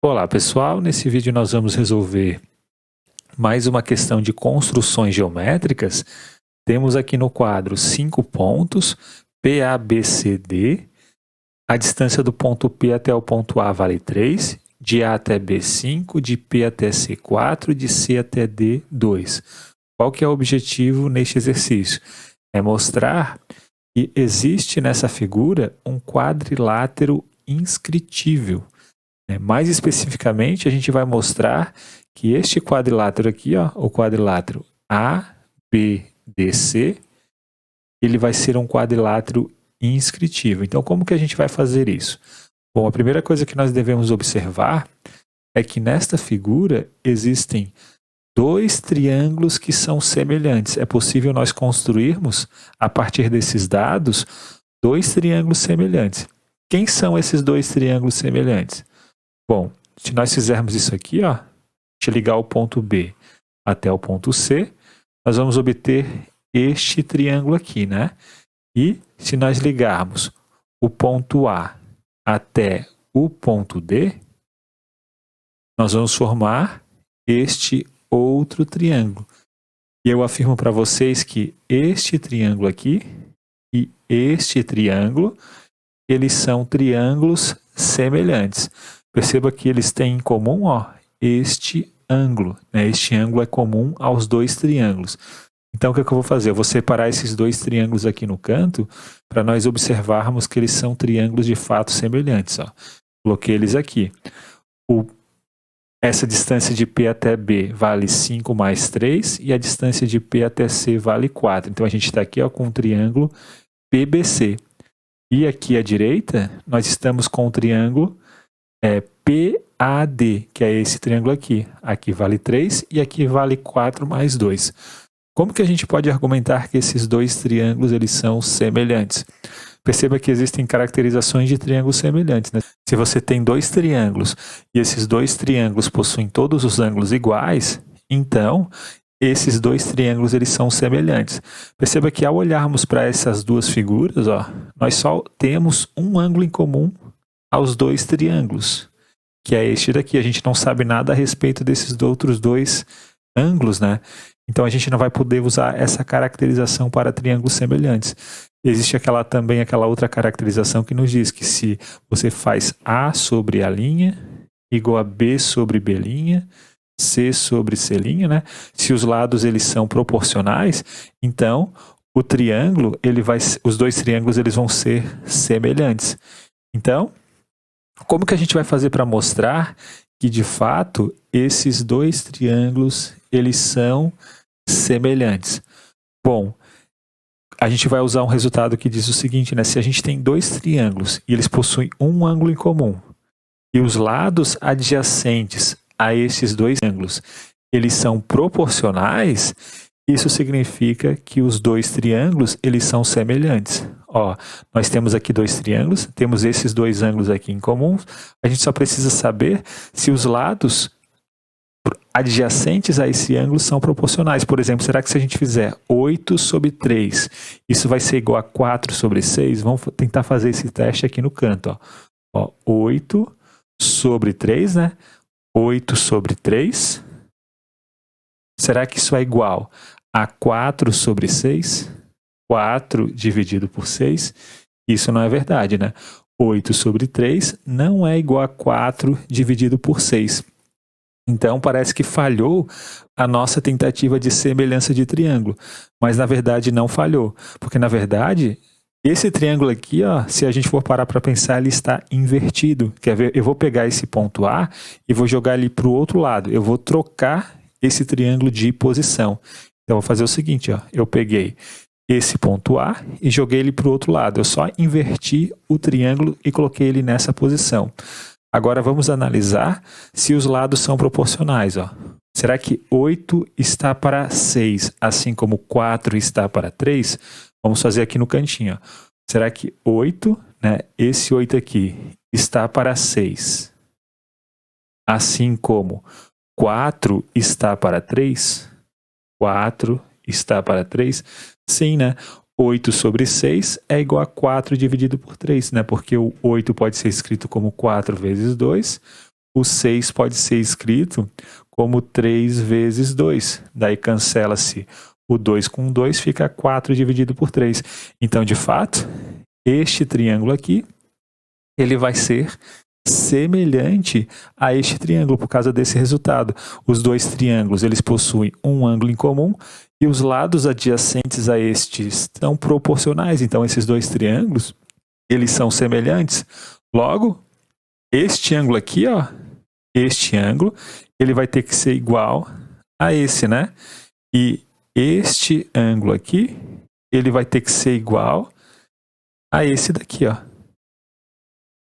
Olá pessoal, nesse vídeo nós vamos resolver mais uma questão de construções geométricas. Temos aqui no quadro 5 pontos, P, A, B, C, D. A distância do ponto P até o ponto A vale 3, de A até B 5, de P até C 4, de C até D 2. Qual que é o objetivo neste exercício? É mostrar que existe nessa figura um quadrilátero inscritível. Mais especificamente, a gente vai mostrar que este quadrilátero aqui, ó, o quadrilátero ABDC, ele vai ser um quadrilátero inscritível. Então, como que a gente vai fazer isso? Bom, a primeira coisa que nós devemos observar é que nesta figura existem dois triângulos que são semelhantes. É possível nós construirmos, a partir desses dados, dois triângulos semelhantes. Quem são esses dois triângulos semelhantes? Bom, se nós fizermos isso aqui, ó, de ligar o ponto B até o ponto C, nós vamos obter este triângulo aqui, né? E se nós ligarmos o ponto A até o ponto D, nós vamos formar este outro triângulo. E eu afirmo para vocês que este triângulo aqui e este triângulo, eles são triângulos semelhantes. Perceba que eles têm em comum, ó, este ângulo. Né? Este ângulo é comum aos dois triângulos. Então, o que eu vou fazer? Eu vou separar esses dois triângulos aqui no canto para nós observarmos que eles são triângulos de fato semelhantes. Ó. Coloquei eles aqui. Essa distância de P até B vale 5 mais 3 e a distância de P até C vale 4. Então, a gente está aqui ó, com o triângulo PBC. E aqui à direita, nós estamos com o triângulo PAD, que é esse triângulo aqui. Aqui vale 3 e aqui vale 4 mais 2. Como que a gente pode argumentar que esses dois triângulos eles são semelhantes? Perceba que existem caracterizações de triângulos semelhantes. Né? Se você tem dois triângulos e esses dois triângulos possuem todos os ângulos iguais, então esses dois triângulos eles são semelhantes. Perceba que ao olharmos para essas duas figuras, ó, nós só temos um ângulo em comum aos dois triângulos, que é este daqui. A gente não sabe nada a respeito desses outros dois ângulos, né? Então a gente não vai poder usar essa caracterização para triângulos semelhantes. Existe também aquela outra caracterização que nos diz que se você faz A sobre A' igual a B sobre B', C sobre C', né? Se os lados eles são proporcionais, então o triângulo, os dois triângulos eles vão ser semelhantes. Então, como que a gente vai fazer para mostrar que, de fato, esses dois triângulos, eles são semelhantes? Bom, a gente vai usar um resultado que diz o seguinte, né? Se a gente tem dois triângulos e eles possuem um ângulo em comum, e os lados adjacentes a esses dois ângulos, eles são proporcionais, isso significa que os dois triângulos, eles são semelhantes. Ó, nós temos aqui dois triângulos, temos esses dois ângulos aqui em comum, a gente só precisa saber se os lados adjacentes a esse ângulo são proporcionais. Por exemplo, será que se a gente fizer 8 sobre 3, isso vai ser igual a 4 sobre 6? Vamos tentar fazer esse teste aqui no canto. Ó, 8 sobre 3, né? 8 sobre 3. Será que isso é igual a 4 sobre 6? 4 dividido por 6? Isso não é verdade, né? 8 sobre 3 não é igual a 4 dividido por 6. Então, parece que falhou a nossa tentativa de semelhança de triângulo. Mas, na verdade, não falhou. Porque, na verdade, esse triângulo aqui, ó, se a gente for parar para pensar, ele está invertido. Quer ver? Eu vou pegar esse ponto A e vou jogar ele para o outro lado. Eu vou trocar esse triângulo de posição. Então, eu vou fazer o seguinte, ó. Eu peguei esse ponto A e joguei ele para o outro lado. Eu só inverti o triângulo e coloquei ele nessa posição. Agora vamos analisar se os lados são proporcionais. Ó. Será que 8 está para 6, assim como 4 está para 3? Vamos fazer aqui no cantinho. Ó. Será que 8, né, esse 8 aqui, está para 6, assim como 4 está para 3? 4 está para 3? Sim, né? 8 sobre 6 é igual a 4 dividido por 3, né? Porque o 8 pode ser escrito como 4 vezes 2, o 6 pode ser escrito como 3 vezes 2. Daí cancela-se o 2 com 2, fica 4 dividido por 3. Então, de fato, este triângulo aqui, ele vai ser semelhante a este triângulo por causa desse resultado. Os dois triângulos, eles possuem um ângulo em comum e os lados adjacentes a estes são proporcionais. Então, esses dois triângulos, eles são semelhantes. Logo, este ângulo aqui, ó, este ângulo, ele vai ter que ser igual a esse, né? E este ângulo aqui, ele vai ter que ser igual a esse daqui, ó.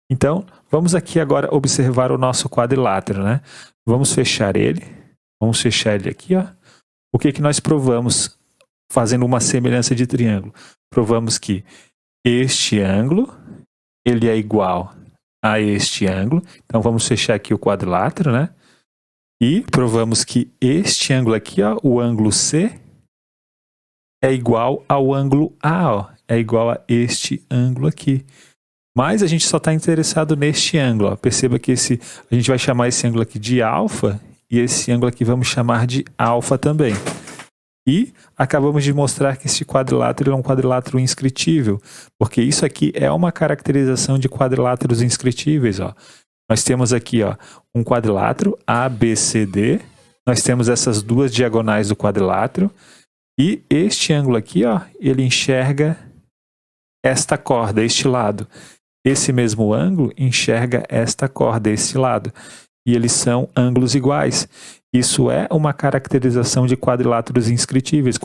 Então, vamos aqui agora observar o nosso quadrilátero, né? Vamos fechar ele. Vamos fechar ele aqui, ó. O que que nós provamos fazendo uma semelhança de triângulo? Provamos que este ângulo, ele é igual a este ângulo. Então, vamos fechar aqui o quadrilátero, né? E provamos que este ângulo aqui, ó, o ângulo C, é igual ao ângulo A, ó. É igual a este ângulo aqui. Mas a gente só está interessado neste ângulo. Ó. Perceba que a gente vai chamar esse ângulo aqui de alfa e esse ângulo aqui vamos chamar de alfa também. E acabamos de mostrar que esse quadrilátero é um quadrilátero inscritível, porque isso aqui é uma caracterização de quadriláteros inscritíveis. Ó. Nós temos aqui ó, um quadrilátero ABCD, nós temos essas duas diagonais do quadrilátero e este ângulo aqui, ó, ele enxerga esta corda, este lado. Esse mesmo ângulo enxerga esta corda, este lado. E eles são ângulos iguais. Isso é uma caracterização de quadriláteros inscritíveis.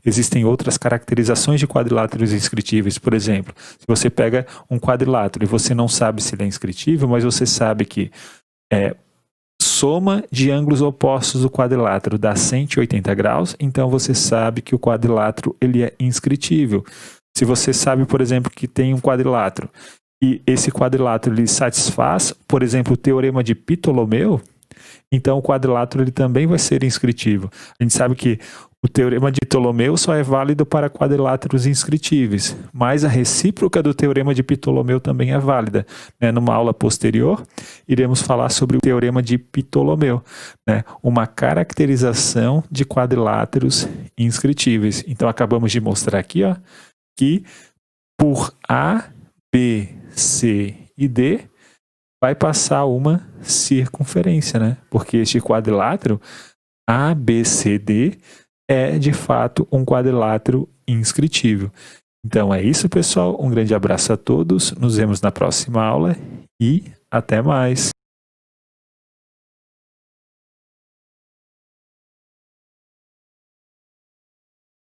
Existem outras caracterizações de quadriláteros inscritíveis. Por exemplo, se você pega um quadrilátero e você não sabe se ele é inscritível, mas você sabe que soma de ângulos opostos do quadrilátero dá 180 graus, então você sabe que o quadrilátero ele é inscritível. Se você sabe, por exemplo, que tem um quadrilátero e esse quadrilátero ele satisfaz, por exemplo, o teorema de Ptolomeu, então o quadrilátero ele também vai ser inscritível. A gente sabe que o teorema de Ptolomeu só é válido para quadriláteros inscritíveis, mas a recíproca do teorema de Ptolomeu também é válida. Né? Numa aula posterior, iremos falar sobre o teorema de Ptolomeu, né? Uma caracterização de quadriláteros inscritíveis. Então acabamos de mostrar aqui, ó, que por A, B, C e D vai passar uma circunferência, né? Porque este quadrilátero ABCD é de fato um quadrilátero inscritível. Então é isso, pessoal. Um grande abraço a todos. Nos vemos na próxima aula e até mais.